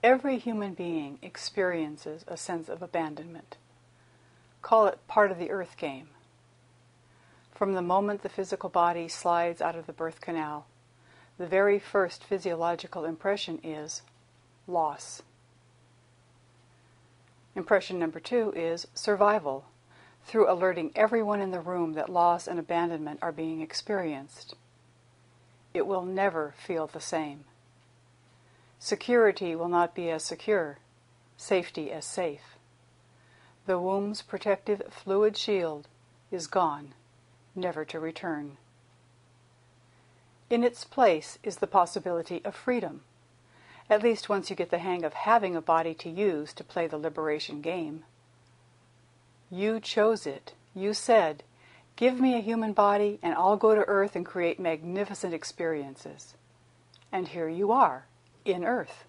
Every human being experiences a sense of abandonment. Call it part of the earth game. From the moment the physical body slides out of the birth canal, the very first physiological impression is loss. Impression number 2 is survival, through alerting everyone in the room that loss and abandonment are being experienced. It will never feel the same. Security will not be as secure, safety as safe. The womb's protective fluid shield is gone, never to return. In its place is the possibility of freedom, at least once you get the hang of having a body to use to play the liberation game. You chose it. You said, "Give me a human body and I'll go to Earth and create magnificent experiences." And here you are, in Earth.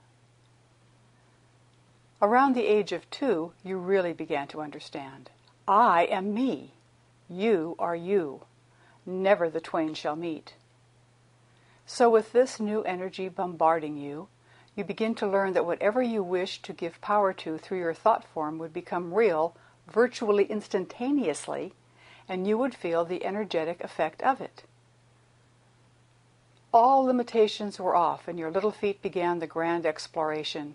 Around the age of 2, you really began to understand. I am me. You are you. Never the twain shall meet. So with this new energy bombarding you, you begin to learn that whatever you wish to give power to through your thought form would become real virtually instantaneously, and you would feel the energetic effect of it. All limitations were off, and your little feet began the grand exploration.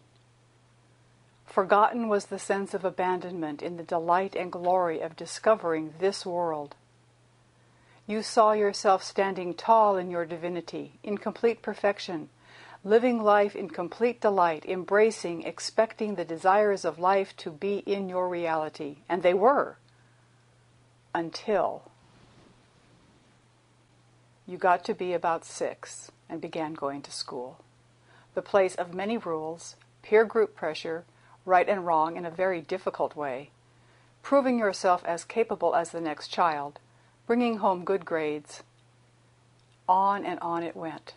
Forgotten was the sense of abandonment in the delight and glory of discovering this world. You saw yourself standing tall in your divinity, in complete perfection, living life in complete delight, embracing, expecting the desires of life to be in your reality. And they were. Until you got to be about 6 and began going to school. The place of many rules, peer group pressure, right and wrong in a very difficult way, proving yourself as capable as the next child, bringing home good grades. On and on it went.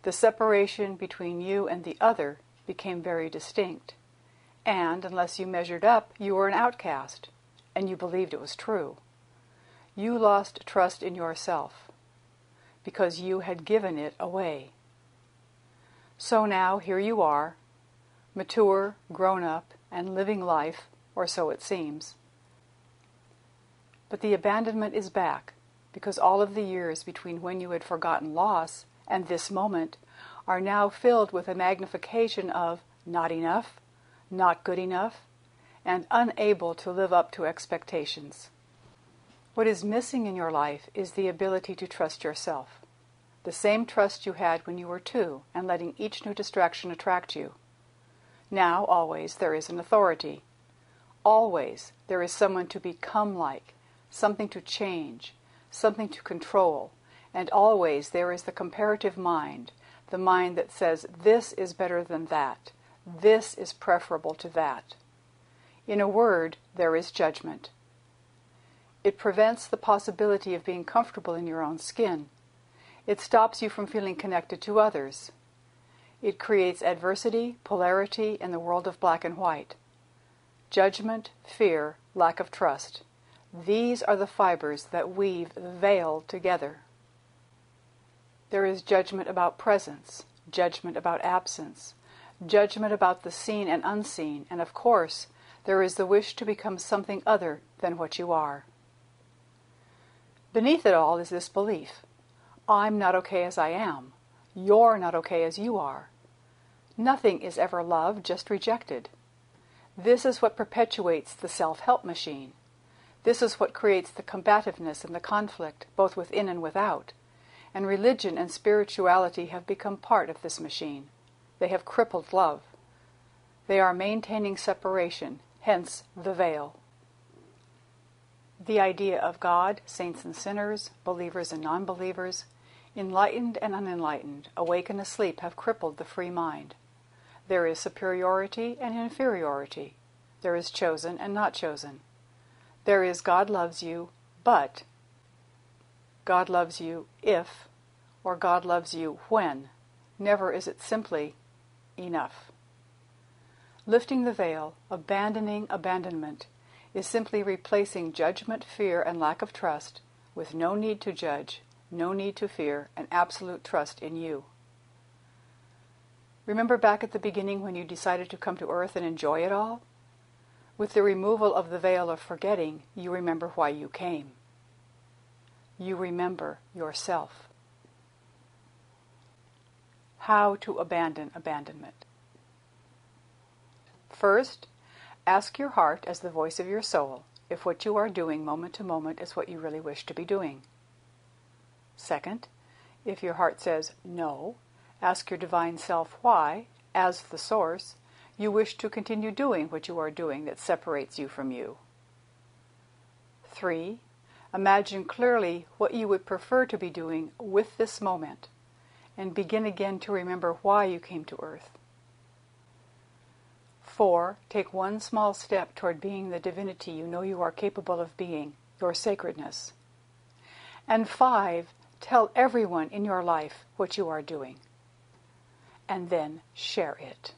The separation between you and the other became very distinct, and unless you measured up, you were an outcast, and you believed it was true. You lost trust in yourself, because you had given it away. So now here you are, mature, grown up, and living life, or so it seems. But the abandonment is back, because all of the years between when you had forgotten loss and this moment are now filled with a magnification of not enough, not good enough, and unable to live up to expectations. What is missing in your life is the ability to trust yourself, the same trust you had when you were 2 and letting each new distraction attract you. Now, always, there is an authority. Always, there is someone to become like, something to change, something to control, and always there is the comparative mind, the mind that says this is better than that, this is preferable to that. In a word, there is judgment. It prevents the possibility of being comfortable in your own skin. It stops you from feeling connected to others. It creates adversity, polarity in the world of black and white. Judgment, fear, lack of trust. These are the fibers that weave the veil together. There is judgment about presence, judgment about absence, judgment about the seen and unseen, and of course, there is the wish to become something other than what you are. Beneath it all is this belief: I'm not okay as I am. You're not okay as you are. Nothing is ever loved, just rejected. This is what perpetuates the self-help machine. This is what creates the combativeness and the conflict, both within and without. And religion and spirituality have become part of this machine. They have crippled love. They are maintaining separation, hence the veil. The idea of God, saints and sinners, believers and non-believers, enlightened and unenlightened, awake and asleep, have crippled the free mind. There is superiority and inferiority. There is chosen and not chosen. There is God loves you, but God loves you if, or God loves you when. Never is it simply enough. Lifting the veil, abandoning abandonment, is simply replacing judgment, fear, and lack of trust with no need to judge, no need to fear, and absolute trust in you. Remember back at the beginning when you decided to come to Earth and enjoy it all? With the removal of the veil of forgetting, you remember why you came. You remember yourself. How to abandon abandonment. First, ask your heart as the voice of your soul if what you are doing moment to moment is what you really wish to be doing. Second, if your heart says no, ask your divine self why, as the source, you wish to continue doing what you are doing that separates you from you. 3. Imagine clearly what you would prefer to be doing with this moment, and begin again to remember why you came to Earth. 4. Take one small step toward being the divinity you know you are capable of being, your sacredness. And 5. Tell everyone in your life what you are doing. And then share it.